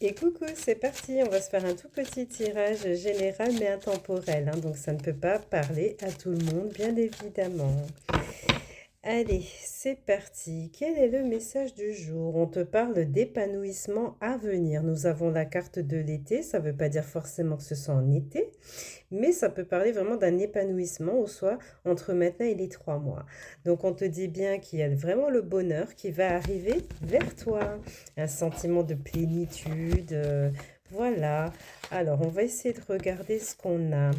Et coucou, c'est parti, on va se faire un tout petit tirage général mais intemporel, hein, donc ça ne peut pas parler à tout le monde, bien évidemment. Allez, c'est parti. Quel est le message du jour? On te parle d'épanouissement à venir. Nous avons la carte de l'été, ça ne veut pas dire forcément que ce soit en été, mais ça peut parler vraiment d'un épanouissement, ou soit entre maintenant et les 3 mois. Donc on te dit bien qu'il y a vraiment le bonheur qui va arriver vers toi, un sentiment de plénitude, voilà. Alors on va essayer de regarder ce qu'on a.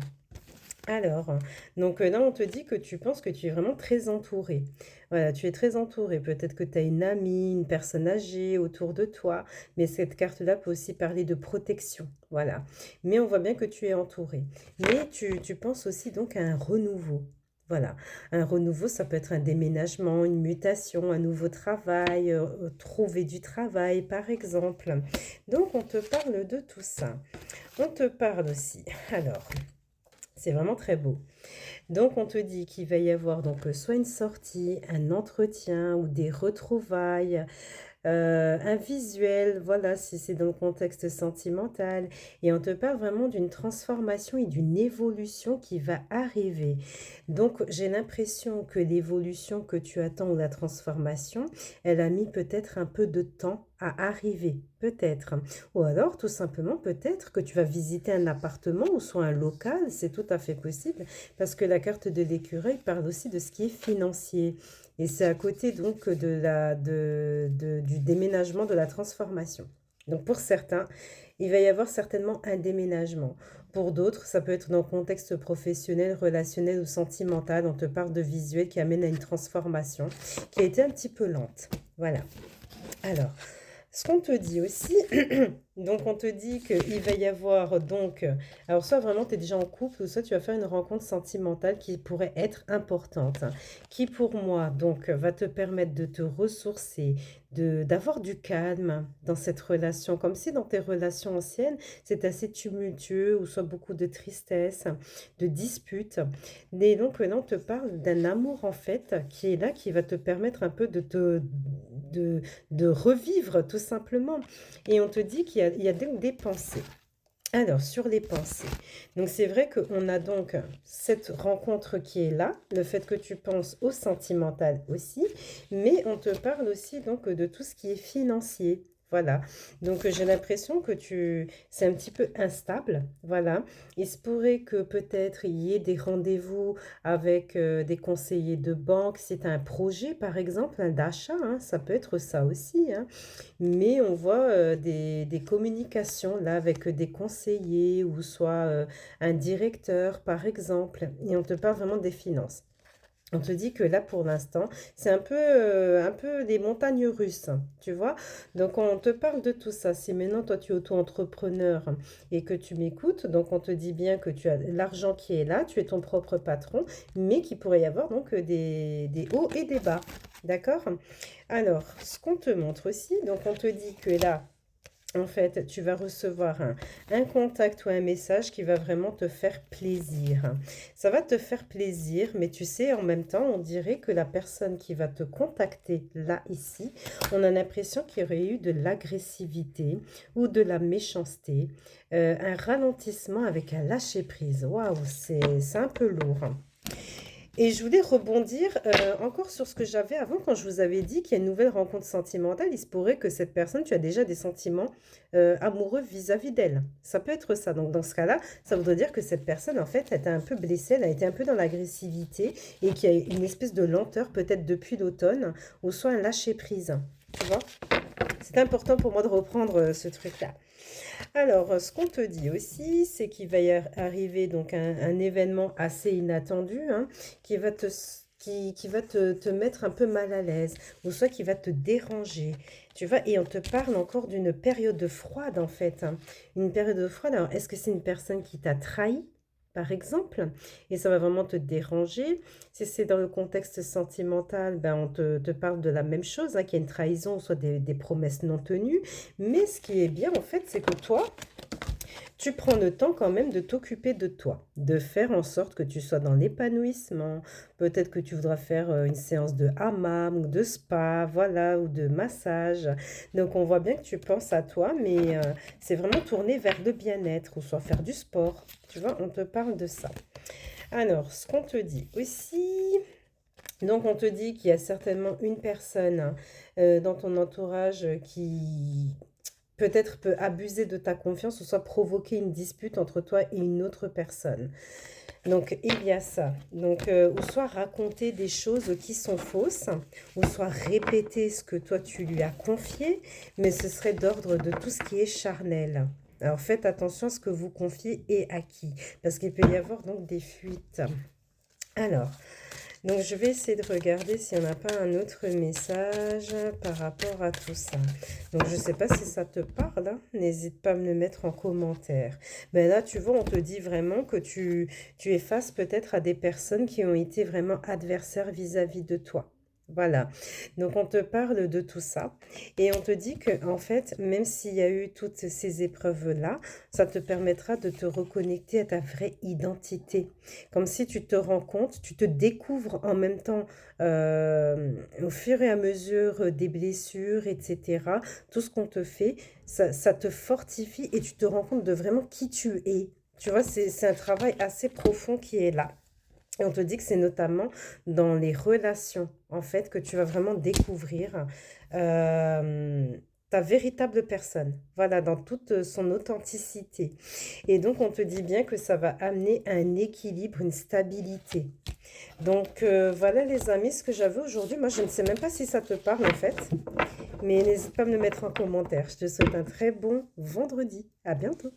Alors, donc là, on te dit que tu penses que tu es vraiment très entouré. Voilà, tu es très entouré. Peut-être que tu as une amie, une personne âgée autour de toi, mais cette carte-là peut aussi parler de protection. Voilà. Mais on voit bien que tu es entouré. Mais tu penses aussi donc à un renouveau. Voilà. Un renouveau, ça peut être un déménagement, une mutation, un nouveau travail, trouver du travail, par exemple. Donc, on te parle de tout ça. On te parle aussi. Alors. C'est vraiment très beau. Donc, on te dit qu'il va y avoir donc soit une sortie, un entretien ou des retrouvailles, un visuel, voilà, si c'est dans le contexte sentimental. Et on te parle vraiment d'une transformation et d'une évolution qui va arriver. Donc, j'ai l'impression que l'évolution que tu attends ou la transformation, elle a mis peut-être un peu de temps à arriver, peut-être. Ou alors, tout simplement, peut-être que tu vas visiter un appartement ou soit un local, c'est tout à fait possible, parce que la carte de l'écureuil parle aussi de ce qui est financier. Et c'est à côté donc du déménagement, de la transformation. Donc pour certains, il va y avoir certainement un déménagement. Pour d'autres, ça peut être dans le contexte professionnel, relationnel ou sentimental. On te parle de visuel qui amène à une transformation qui a été un petit peu lente. Voilà. Alors, ce qu'on te dit aussi, donc on te dit qu'il va y avoir donc, alors soit vraiment tu es déjà en couple, ou soit tu vas faire une rencontre sentimentale qui pourrait être importante, hein, qui pour moi donc va te permettre de te ressourcer, d'avoir du calme dans cette relation, comme si dans tes relations anciennes, c'est assez tumultueux, ou soit beaucoup de tristesse, de disputes. Et donc là, on te parle d'un amour en fait qui est là, qui va te permettre un peu de, de revivre tout simplement. Et on te dit qu'il y a donc des pensées. Alors, sur les pensées. Donc, c'est vrai qu'on a donc cette rencontre qui est là, le fait que tu penses au sentimental aussi, mais on te parle aussi donc de tout ce qui est financier. Voilà. Donc, j'ai l'impression que c'est un petit peu instable. Voilà. Il se pourrait que peut-être il y ait des rendez-vous avec des conseillers de banque. Si tu as un projet, par exemple, d'achat, hein, ça peut être ça aussi, hein. Mais on voit des communications là avec des conseillers ou soit un directeur par exemple, et on te parle vraiment des finances. On te dit que là, pour l'instant, c'est un peu des montagnes russes, tu vois. Donc, on te parle de tout ça. Si maintenant, toi, tu es auto-entrepreneur et que tu m'écoutes, donc on te dit bien que tu as l'argent qui est là, tu es ton propre patron, mais qu'il pourrait y avoir donc des hauts et des bas. D'accord? Alors, ce qu'on te montre aussi, donc on te dit que là, en fait, tu vas recevoir un contact ou un message qui va vraiment te faire plaisir. Ça va te faire plaisir, mais tu sais, en même temps, on dirait que la personne qui va te contacter là, ici, on a l'impression qu'il y aurait eu de l'agressivité ou de la méchanceté, un ralentissement avec un lâcher-prise. Waouh, c'est un peu lourd. Et je voulais rebondir encore sur ce que j'avais avant quand je vous avais dit qu'il y a une nouvelle rencontre sentimentale. Il se pourrait que cette personne, tu as déjà des sentiments amoureux vis-à-vis d'elle. Ça peut être ça. Donc dans ce cas-là, ça voudrait dire que cette personne, en fait, elle était un peu blessée, elle a été un peu dans l'agressivité et qu'il y a une espèce de lenteur peut-être depuis l'automne ou soit un lâcher-prise. Tu vois? C'est important pour moi de reprendre ce truc-là. Alors, ce qu'on te dit aussi, c'est qu'il va y arriver donc un événement assez inattendu, hein, qui va qui va te mettre un peu mal à l'aise, ou soit qui va te déranger. Tu vois, et on te parle encore d'une période froide, en fait, hein. Une période froide, alors est-ce que c'est une personne qui t'a trahi, par exemple, et ça va vraiment te déranger? Si c'est dans le contexte sentimental, ben on te parle de la même chose, hein, qu'il y a une trahison, soit des promesses non tenues. Mais ce qui est bien, en fait, c'est que toi, Tu prends le temps quand même de t'occuper de toi, de faire en sorte que tu sois dans l'épanouissement. Peut-être que tu voudras faire une séance de hammam ou de spa, voilà, ou de massage. Donc on voit bien que tu penses à toi, mais c'est vraiment tourné vers le bien-être, ou soit faire du sport. Tu vois, on te parle de ça. Alors, ce qu'on te dit aussi, donc on te dit qu'il y a certainement une personne dans ton entourage qui peut-être peut abuser de ta confiance ou soit provoquer une dispute entre toi et une autre personne. Donc il y a ça. Donc ou soit raconter des choses qui sont fausses, ou soit répéter ce que toi tu lui as confié, mais ce serait d'ordre de tout ce qui est charnel. Alors faites attention à ce que vous confiez et à qui, parce qu'il peut y avoir donc des fuites. Alors, donc, je vais essayer de regarder s'il n'y en a pas un autre message par rapport à tout ça. Donc, je ne sais pas si ça te parle, hein. N'hésite pas à me le mettre en commentaire. Mais là, tu vois, on te dit vraiment que tu es face peut-être à des personnes qui ont été vraiment adversaires vis-à-vis de toi. Voilà. Donc, on te parle de tout ça. Et on te dit que, en fait, même s'il y a eu toutes ces épreuves-là, ça te permettra de te reconnecter à ta vraie identité. Comme si tu te rends compte, tu te découvres en même temps au fur et à mesure des blessures, etc. Tout ce qu'on te fait, ça te fortifie et tu te rends compte de vraiment qui tu es. Tu vois, c'est un travail assez profond qui est là. Et on te dit que c'est notamment dans les relations, en fait, que tu vas vraiment découvrir euh, ta véritable personne. Voilà, dans toute son authenticité. Et donc, on te dit bien que ça va amener un équilibre, une stabilité. Donc, voilà les amis, ce que j'avais aujourd'hui. Moi, je ne sais même pas si ça te parle, en fait. Mais n'hésite pas à me le mettre en commentaire. Je te souhaite un très bon vendredi. À bientôt.